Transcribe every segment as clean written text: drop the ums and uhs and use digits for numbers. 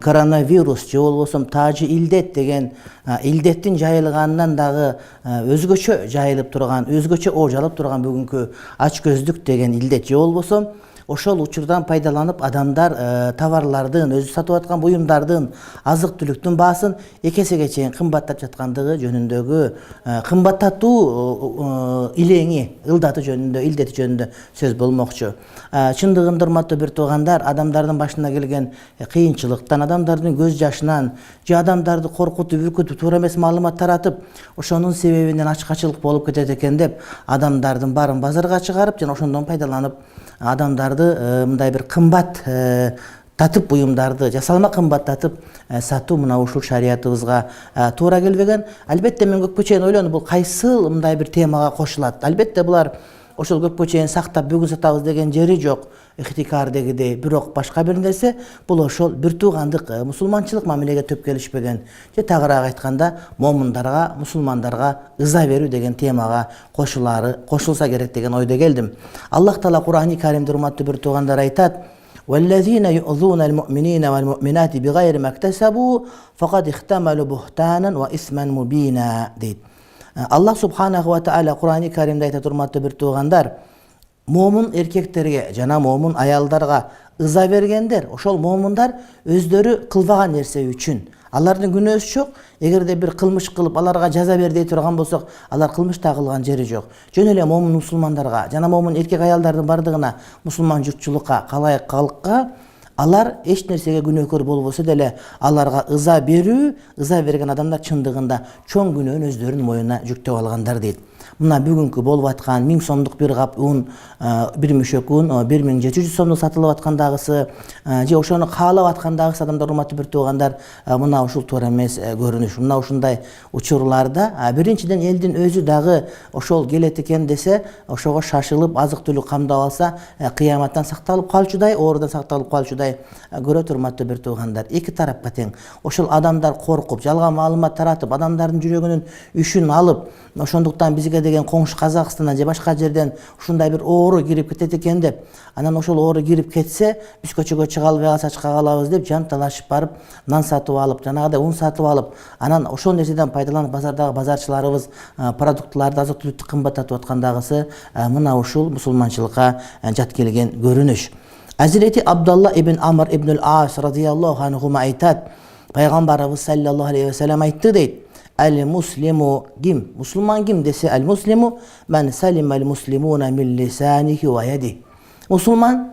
Koronavirus же болбосо тажы илдет деген илдеттин жайылганынан дагы өзгөчө жайылып турган, өзгөчө ооч алып турган бүгүнкү ач көздүк деген илдет же болбосо ошол учурдан пайдаланып адамдар товарлардын, өзү сатып аткан буюмдардын, азык-түлүктүн баасын 2 эсеге чейин кымбаттап жаткандыгы жөнүндөгү кымбаттатуу илеңи, ылдаты жөнүндө, илдети жөнүндө сөз болмокчу. Чындыгында урматтуу бир туугандар, адамдардын башына келген кыйынчылыктан, адамдардын көз жашынан, же адамдарды коркутуп, үркүтүп, туура эмес маалымат таратып, ошонун себебинен ачкачылык болуп кетет экен деп, адамдардын баарын базарга чыгарып, жана ошондон пайдаланып, адамдарды мындай бир кымбат татып буюмдарды, жасалма кымбаттатып сатуу мына ушул шариятыбызга туура келбеген. Албетте мен көпкө чейин ойлондум, бул кайсыл мындай бир темага кошулат. Албетте булар ошол көпкө чейин сактап бүгүн сатабыз деген жери жок, ихтикар дегидей. Бирок башка бир нерсе, бул ошол бир туугандык мусулманчылык мамилеге төп келишпеген. Же тагыраак айтканда, момундарга, мусулмандарга ыза берүү деген темага кошулса керек деген ойдо келдим. Аллах Таала Кур'ани Каримде урматтуу бир туугандар айтат: وَالَّذِينَ يُؤْذُونَ الْمُؤْمِنِينَ وَالْمُؤْمِنَاتِ بِغَيْرِ مَا اكْتَسَبُوا فَقَدِ احْتَمَلُوا بُهْتَانًا وَإِثْمًا مُبِينًا дейт. Аллах Субханаху ва Тааля Кур'ани Каримде айтат, урматтуу бир туугандар, момун эркектерге жана момун аялдарга ыза бергендер, ошол момундар өздөрү кылбаган нерсе үчүн. Алардын күнөөсү жок. Эгерде бир кылмыш кылып, аларга жаза бер дей турган болсок, алар кылмыш да кылган жери жок. Жөн эле момун мусулмандарга жана момун эркек аялдардын бардыгына, мусулман журтчулукка, калайык калкка алар эч нерсеге күнөөкөр болбосо деле аларга ыза берүү, ыза берген адамдар чындыгында чоң күнөөнү өздөрүнүн моюнуна жүктөп алгандар дейт. Мына бүгүнкү болуп аткан 1000 сомдук бир кап ун, бир мөшөк ун 1700 сомдук сатылып аткандагысы, же ошону каалап аткандагысы адамдар, урматтуу бир туугандар, мына ушул туура эмес көрүнүш. Мына ушундай учурларда биринчиден элдин өзү дагы ошол келет экен десе, ошого шашылып азык-түлүк камдап алса, кыяматтан сакталып калчудай, оорудан сакталып калчудай көрөт, урматтуу бир туугандар. Эки тарапка тең. Ошол адамдар коркуп, жалган маалымат таратып, адамдардын жүрөгүнүн үшүн алып, ошондуктан бизге деген коңшу Казакстандан же башка жерден ушундай бир оору кирип кетет экен деп, анан ошол оору кирип кетсе, биз көчөгө чыга албай калсак чыга калабыз деп жанталашып барып, нан сатып алып, жанагыдай ун сатып алып, анан ошол нерседен пайдаланып базардагы базарчыларыбыз продуктларды, азык-түлүктү кымбаттатып аткандагысы мына ушул мусулманчылыкка жат келген көрүнүш. Азирети Абдулла ибн Амр ибн ал-Ас радияллаху анхума айтат, пайгамбарыбыз саллаллаху алейхи ва саллям айтты дейт: Әл-муслиму ким? Мусулман ким десе, әл-муслиму мән салимал муслимуна мин лисаниhi ва яди. Мусулман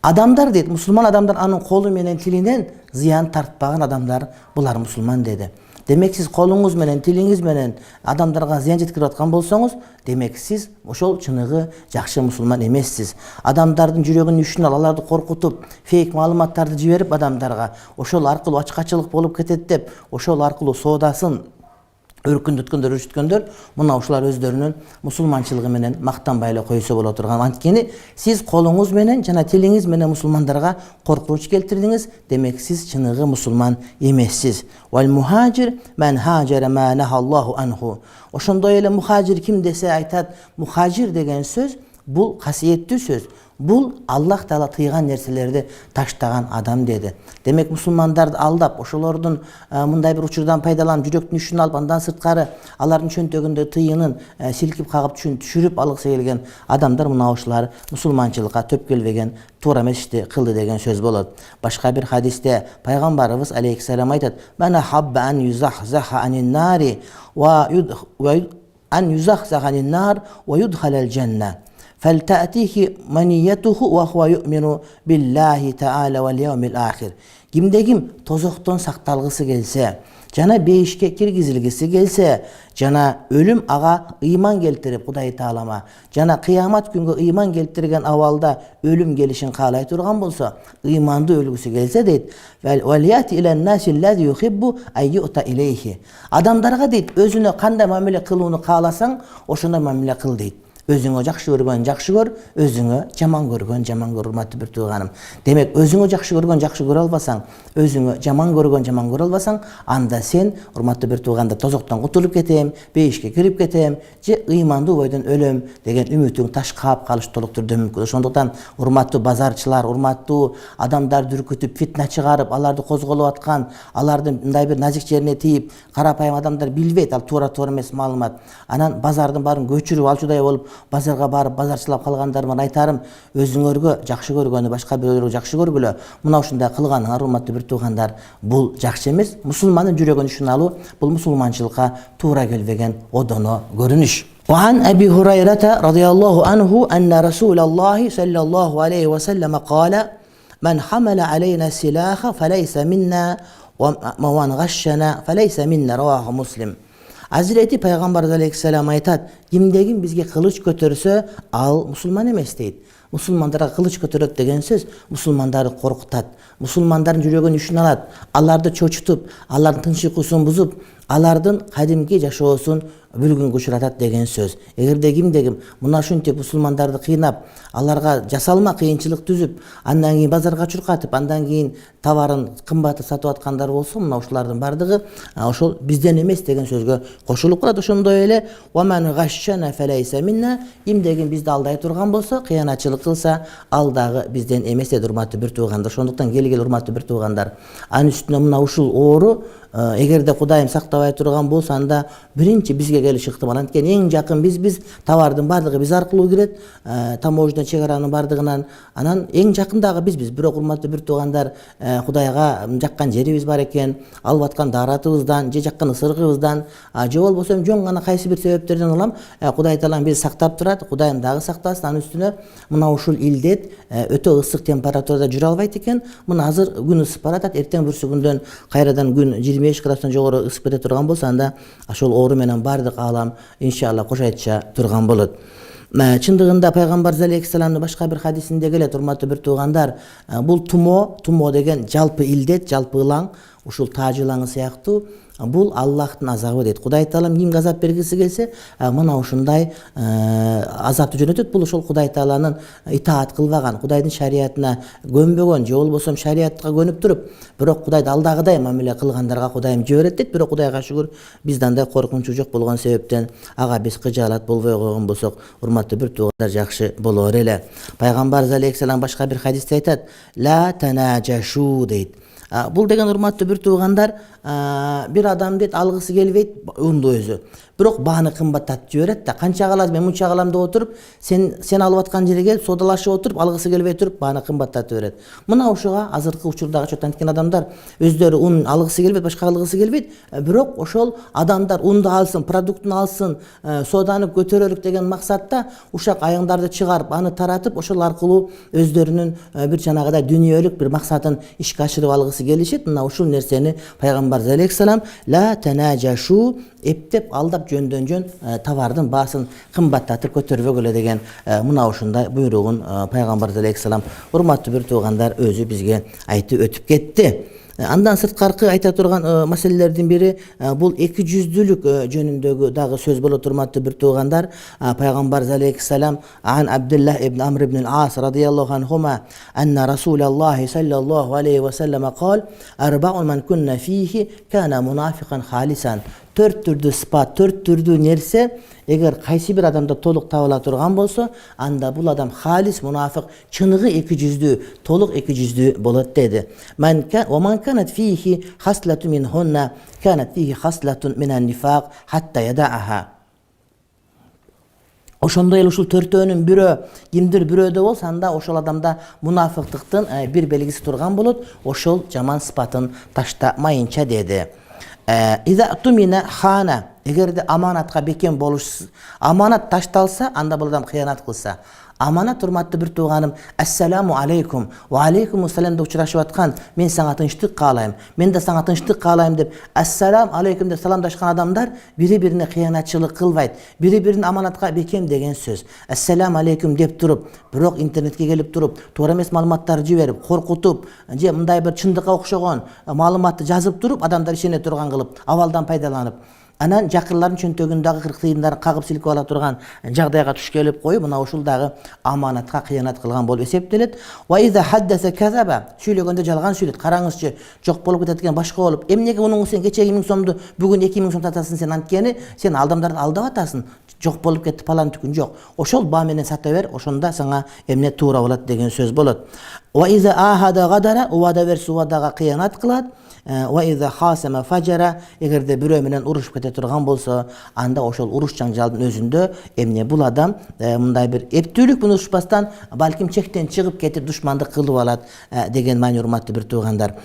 адамдар дейт. Мусулман адамдар анын колу менен тилинен зыян тартпаган адамдар, булар мусулман деди. Демек сиз колуңуз менен, тилиңиз менен адамдарга зыян жеткирип аткан болсоңуз, демек сиз ошол чыныгы жакшы мусулман эмессиз. Адамдардын жүрөгүнүн үшүн аларды коркутуп, фейк маалыматтарды жиберип адамдарга, ошол аркылуу ачкачылык болуп кетет деп, ошол аркылуу соодасын өркүндөткөндөр, үрчүткөндөр, мына ушулар өздөрүнүн мусулманчылыгы менен мактанбай эле койсо боло турган. Анткени сиз колуңуз менен жана тилиңиз менен мусулмандарга коркунуч келтирдиңиз, демек сиз чыныгы мусулман эмессиз. Вал мухажир мен хаджара ма нахаллаху анху. Ошондой эле мухажир ким десе айтат, мухажир деген сөз бул касиеттүү сөз. Бул Аллах Таала тыйган нерселерди таштаган адам деди. Демек мусулмандарды алдап, ошолордун мындай бир учурдан пайдаланып, жүрөктүн үшүн алып, андан сырткары алардын чөнтөгүндө тыйынын силкип кагып түшүрүп алгысы келген адамдар, мына ушулар мусулманчылыкка төп келбеген, туура эмес ишти кылды деген сөз болот. Башка бир хадисте пайгамбарыбыз алейхиссалам айтат: "Мана хабба ан юзахзаха анин нари ва юдхалал жанна. فَلْتَأْتِهِ مَنِيَّتُهُ وَهُوَ يُؤْمِنُ بِاللَّهِ تَعَالَى وَالْيَوْمِ الْآخِرِ." Кимде ким тозоктон сакталгысы келсе, жана бейишке киргизилгиси келсе, жана өлүм ага ыйман келтирип, Кудай Таалама, жана кыямат күнгө ыйман келтирген абалда өлүм келишин каалай турган болсо, ыйманды өлгүсү келсе дейт, وَلْيَأْتِ إِلَى النَّاسِ الَّذِي يُحِبُّ أَن يُؤْتَ إِلَيْهِ. Адамдарга дейт, өзүнө кандай мамиле кылууну кааласаң, ошондой мамиле кыл дейт. Өзүңө жакшы көргөн жакшы көр, өзүңө жаман көргөн жаман көр, урматтуу бир тууганым. Демек, өзүңө жакшы көргөн жакшы көрө албасаң, өзүңө жаман көргөн жаман көрө албасаң, анда сен, урматтуу бир тууганда, тозоктон кутулуп кетем, бейишке кирип кетем, же ыймандуу бойдон өлөм деген үмүтүң таш каап калыш толук түрдө мүмкүн. Ошондуктан урматтуу базарчылар, урматтуу адамдарды үркүтүп, фитна чыгарып, аларды козголоп аткан, алардын мындай бир назик жерине тийип, карапайым адамдар билбейт, ал туура эмес маалымат. Анан базардын баарын көчүрүп алчудай болуп, базарга барып базарчылап калгандарыма айтарым, өзүңөргө жакшы көргөнү башка бирөөлөргө жакшы көргүлө. Мына ушундай кылганыңар, урматтуу бир туугандар, бул жакшы эмес. Мусулмандын жүрөгүн ишин алуу бул мусулманчылыкка туура келбеген одоно көрүнүш. وعن أبي هريرة رضي الله عنه أن رسول الله صلى الله عليه وسلم قال من حمل علينا السلاح فليس منا ومن غشنا فليس منا رواه مسلم. Hazreti Peygamber aleyhisselam aytat, kimdegin bizge kılıç götürse al musulman emes deyit. Musulmandara kılıç götürök деген söz musulmandarı korkutat. Musulmandarın жүрөгүн üşün alat. Аларды чочутуп, алардын тынч уйкусун бузуп, алардын кадимки жашоосун бүлгүнгө учуратат деген сөз. Эгерде кимдегим мына ушинтип мусулмандарды кыйнап, аларга жасалма кыйынчылык түзүп, андан кийин базарга чуркатып, андан кийин товарын кымбатты сатып аткандар болсо, мына ушулардын бардыгы ошол бизден эмес деген сөзгө кошулуп калат. Ошондой эле وَمَنْ غَشَّنَا فَلَيْسَ مِنَّا кимдегин бизди алдай турган болсо, кыянатчылык кылса, ал дагы бизден эмес dedi урматтуу бир туугандар. Ошондуктан келгил урматтуу бир туугандар. Анын үстүнө мына ушул оору эгерде Кудайым сактабай турган болсо, анда биринчи бизге келиш ыктымал. Анткени эң жакын биз товардын бардыгы биз аркылуу кирет, таможня чек аранын бардыгынан, анан эң жакындагы биз. Бирок урматтуу бир туугандар, Кудайга жаккан жерибиз бар экен, алып аткан даратыбыздан, же жаккан ысырыгыбыздан, же болбосо жөн гана кайсы бир себептерден улам Кудай Таалам бизди сактап турат, Кудайым дагы сактасын. Анын үстүнө мына ушул илдет өтө ысык температурада жүрө албайт экен. Мына азыр күн ысып баратат, эртең бүрсүгүндөн кайрадан күн 25 градустан жогору ысып кете турган болсо, анда ошол оору менен бардык аалам иншалла кошайтча турган болот. Чындыгында Пайгамбар алейхиссаламдын башка бир хадисинде келет, урматтуу бир туугандар, бул тумо деген жалпы илдет, жалпы ылаң, ушул таж ылаңы сыяктуу, бул Аллахтын азабы дейт. Кудай Таалам кимге азап бергиси келсе, мына ушундай азапты жөнөтөт. Бул ошол Кудай Тааланын итаат кылбаган, Кудайдын шариятына көнбөгөн, же болбосо шариятка көнүп туруп, бирок Кудайды алдагыдай мамиле кылгандарга Кудайым жиберет дейт. Бирок Кудайга шүгүр, бизде андай коркунучу жок болгон себептен ага биз кыжаалат болбой койгон болсок, урматтуу бир туугандар, жакшы болор эле. Пайгамбар алейхиссалам башка бир хадисте айтат, ла танаджашу дейт. Бул деген урматтуу бир туугандар, бир адам дейт алгысы келбейт унду өзү. Бирок бааны кымбаттатып жиберет да, канча калат, мен мынча калам деп отуруп, сен алып аткан жерге келип содалашып отуруп, алгысы келбей туруп, бааны кымбаттатып берет. Мына ушуга азыркы учурдагы чөт анткен адамдар өздөрү ун алгысы келбейт, башка алгысы келбейт, бирок ошол адамдар унду алсын, продуктун алсын, соданы көтөрөлүк деген максатта ушак айыңдарды чыгарып, аны таратып, ошол аркылуу өздөрүнүн бир жанагыдай дүйнөлүк бир максатын ишке ашырып алгысы келишет. Мына ушул нерсени Пайгамбар алейхиссалам ла танаджашу, эптеп алдап жөндөн жөн товардын баасын кымбаттатып көтөрбөгүлө деген мына ушундай буйругун Пайгамбар алейхиссалам урматтуу бир туугандар өзү бизге айтып өтүп кетти. Андан сырткаркы айта турган маселелердин бири бул эки жүздүүлүк жөнүндөгү дагы сөз болот, урматтуу бир туугандар. Пайгамбар алейхиссалам ан Абдуллах ибн Амр ибн ал-Ас радияллаху анхума анна Расулаллахи саллаллаху алейхи ва саллам кал арбаун ман кунна фихи кана мунафикан халисан. Төрт түрдүү сыпат, төрт түрдүү нерсе эгер кайсы бир адамда толук табыла турган болсо, анда бул адам халис мунафик, чыныгы эки жүздүү, толук эки жүздүү болот деди. Ман канат фихи хаслату минхунна канат фихи хаслатун минан нифак хатта ядааха. Ошондой эле ушул төртөөнүн бирөө кимдир бирөөдө болсо, анда ошол адамда мунафиктыктын бир белгиси турган болот, ошол жаман сыпатын таштамайынча деди. Иза тумина хана, эгерде аманатка бекем болуш, аманат ташталса, анда бул адам кыянат кылса. Аманат, урматтуу бир тууганым, ассаламу алейкум ва алейкум ассалам деп учурашып аткан, мен сага тынчтык каалайм, мен да сага тынчтык каалайм деп ассалам алейкум деп саламдашкан адамдар бири-бирине кыянатчылык кылбайт, бири-бирин аманатка бекем деген сөз. Ассаламу алейкум деп туруп, бирок интернетке келип туруп, туура эмес маалыматтарды жиберип, коркутуп, же мындай бир чындыкка окшогон маалыматты жазып туруп, адамдар ишене турган кылып, абалдан пайдаланып, Анан жакынларын чөнтөгүндөгү 40 тыйындарын кагып силкеп ала турган жагдайга туш келип коюп, мына ушул дагы аманатка кыянат кылган болуп эсептелет. Ва иза хаддаса казаба, сүйлөгөндө жалган сүйлөт. Караңызчы, жок болуп кетет экен, башка болуп. Эмнеге мунун сен кечеги 1000 сомду бүгүн 2000 сом татасың, сен анткени сен адамдарды алдап атасың. Жок болуп кетти палан түкүн жок. Ошол баа менен сата бер, ошондо сага эмне туура болот деген сөз болот. Ва иза ахада гадара, убада берсе убадага кыянат кылат. Ва иза хасама фажара, эгерде бирөө менен урушуп кете турган болсо, анда ошол уруш жаңжалдын өзүндө эмне бул адам мындай бир эптүүлүк менен урушпастан балким чектен чыгып кетип душмандык кылып алат деген маани урматтуу бир туугандар.